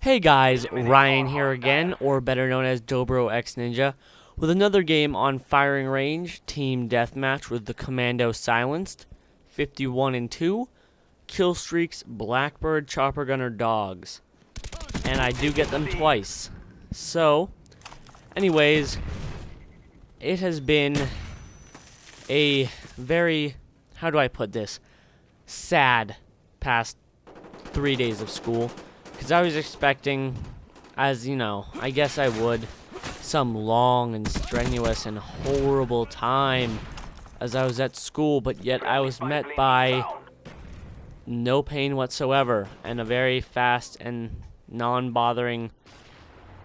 Hey guys, Ryan here again, or better known as Dobro X Ninja, with another game on firing range, team deathmatch with the Commando Silenced, 51-2, kill streaks, Blackbird, Chopper Gunner, Dogs, and I do get them twice. So, anyways, it has been a very, how do I put this, sad past 3 days of school. Because I was expecting, as you know, I guess I would, some long and strenuous and horrible time as I was at school, but yet I was met by no pain whatsoever and a very fast and non-bothering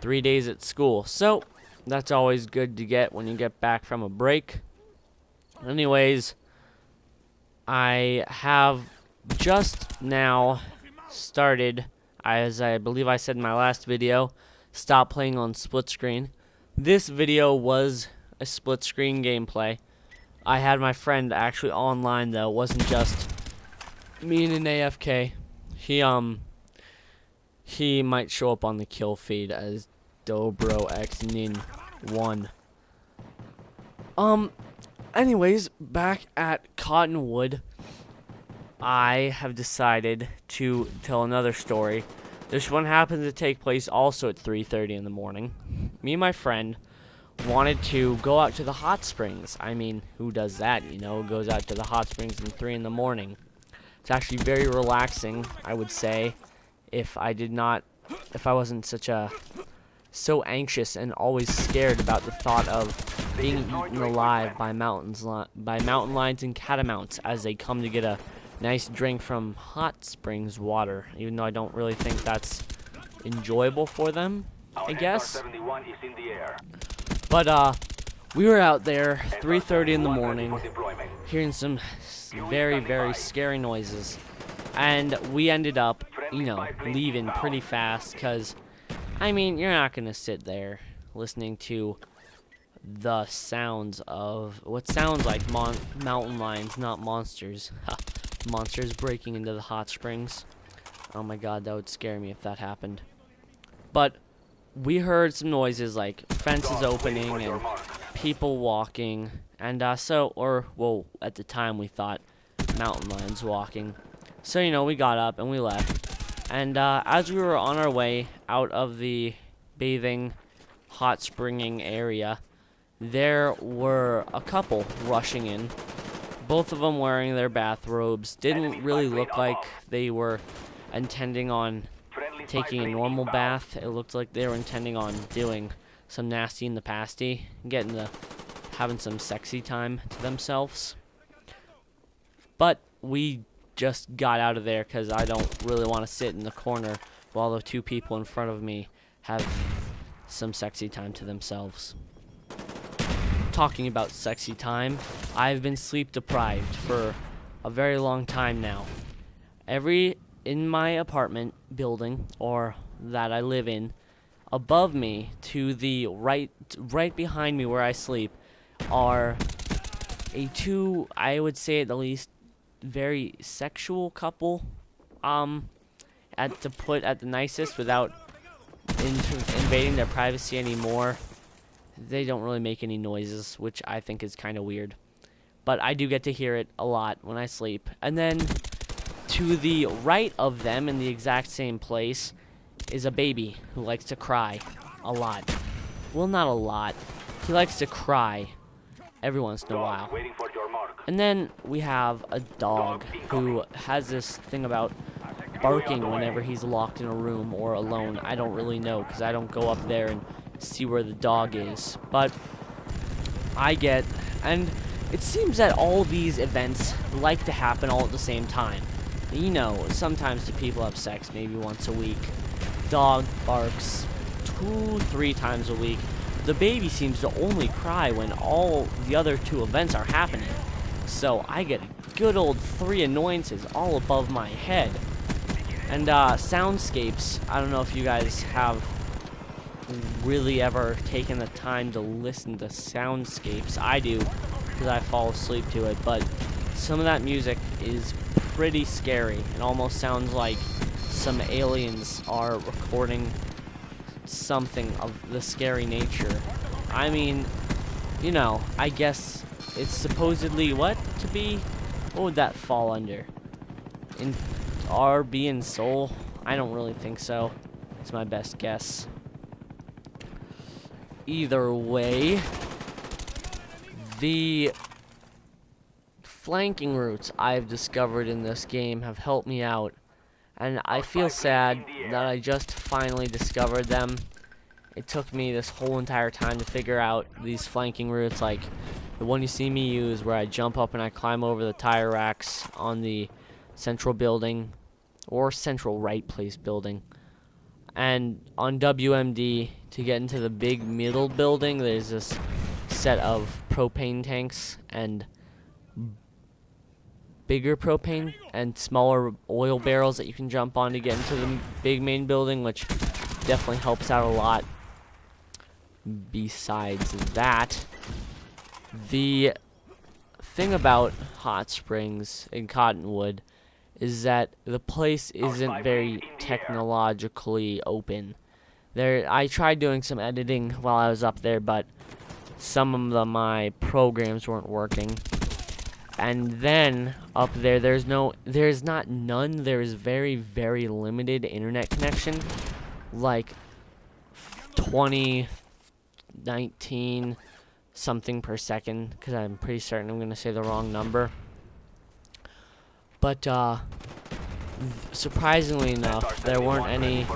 3 days at school. So, that's always good to get when you get back from a break. Anyways, I have just now started, as I believe I said in my last video, stop playing on split screen. This video was a split screen gameplay. I had my friend actually online though. It wasn't just me and an AFK. He might show up on the kill feed as Dobro X Nin 1. Anyways, back at Cottonwood, I have decided to tell another story. This one happens to take place also at 3:30 in the morning. Me and my friend wanted to go out to the hot springs. I mean, who does that, you know, goes out to the hot springs at 3 in the morning. It's actually very relaxing, I would say, if I wasn't so anxious and always scared about the thought of being eaten alive by mountain lions and catamounts as they come to get a nice drink from hot springs water, even though I don't really think that's enjoyable for them, I guess. But we were out there 3:30 in the morning hearing some very, very scary noises, and we ended up, you know, leaving pretty fast because, I mean, you're not gonna sit there listening to the sounds of what sounds like mountain lions, not monsters. Monsters breaking into the hot springs. Oh my god, that would scare me if that happened. But we heard some noises like fences opening and people walking, and at the time we thought mountain lions walking. So, you know, we got up and we left. And as we were on our way out of the bathing, hot springing area, there were a couple rushing in. Both of them wearing their bathrobes. Didn't really look like they were intending on taking a normal bath. It looked like they were intending on doing some nasty in the pasty, having some sexy time to themselves. But we just got out of there because I don't really want to sit in the corner while the two people in front of me have some sexy time to themselves. Talking about sexy time, I've been sleep deprived for a very long time now. In my apartment building, or that I live in, above me to the right behind me where I sleep, are I would say at the least, very sexual couple. To put at the nicest without invading their privacy anymore. They don't really make any noises, which I think is kind of weird. But I do get to hear it a lot when I sleep. And then to the right of them in the exact same place is a baby who likes to cry a lot. Well, not a lot. He likes to cry every once in a while. And then we have a dog who has this thing about barking whenever he's locked in a room or alone. I don't really know because I don't go up there and see where the dog is, but and it seems that all these events like to happen all at the same time. You know, sometimes the people have sex maybe once a week. Dog barks 2-3 times a week. The baby seems to only cry when all the other two events are happening. So I get good old 3 annoyances all above my head. And soundscapes, I don't know if you guys have really ever taken the time to listen to soundscapes. I do, because I fall asleep to it, but some of that music is pretty scary. It almost sounds like some aliens are recording something of the scary nature. I mean, you know, I guess it's supposedly what to be? What would that fall under? In RB and Soul? I don't really think so. It's my best guess. Either way, the flanking routes I've discovered in this game have helped me out, and I feel sad that I just finally discovered them. It took me this whole entire time to figure out these flanking routes, like the one you see me use where I jump up and I climb over the tire racks on the central building, or central right place building. And on WMD, to get into the big middle building, there's this set of propane tanks and bigger propane and smaller oil barrels that you can jump on to get into the big main building, which definitely helps out a lot. Besides that, the thing about Hot Springs in Cottonwood is that the place isn't very technologically open. I tried doing some editing while I was up there, but some of my programs weren't working. And then up there, there's very, very limited internet connection, like 20, 19 something per second, because I'm pretty certain I'm going to say the wrong number. But surprisingly enough, there weren't any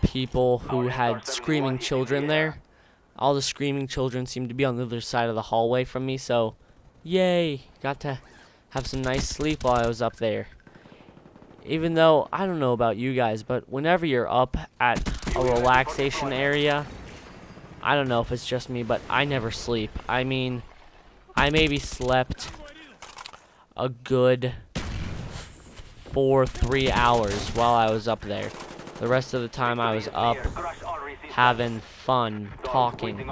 people who had screaming children there. All the screaming children seemed to be on the other side of the hallway from me, so yay, got to have some nice sleep while I was up there. Even though, I don't know about you guys, but whenever you're up at a relaxation area, I don't know if it's just me, but I never sleep. I mean, I maybe slept a good 3 hours while I was up there. The rest of the time I was up having fun talking.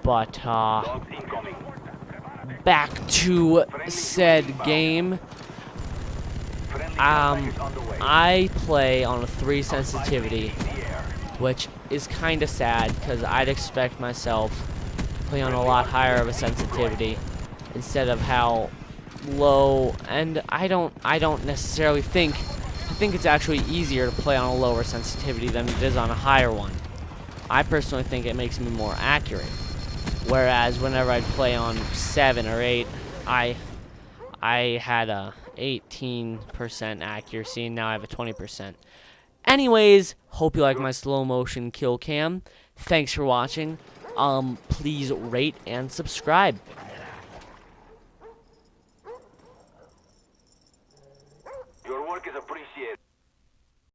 But back to said game. I play on a 3 sensitivity, which is kind of sad because I'd expect myself to play on a lot higher of a sensitivity instead of how low. And I don't necessarily think. I think it's actually easier to play on a lower sensitivity than it is on a higher one. I personally think it makes me more accurate. Whereas whenever I'd play on 7 or 8, I had a 18% accuracy, and now I have a 20%. Anyways, hope you like my slow motion kill cam. Thanks for watching. Please rate and subscribe. Your work is appreciated.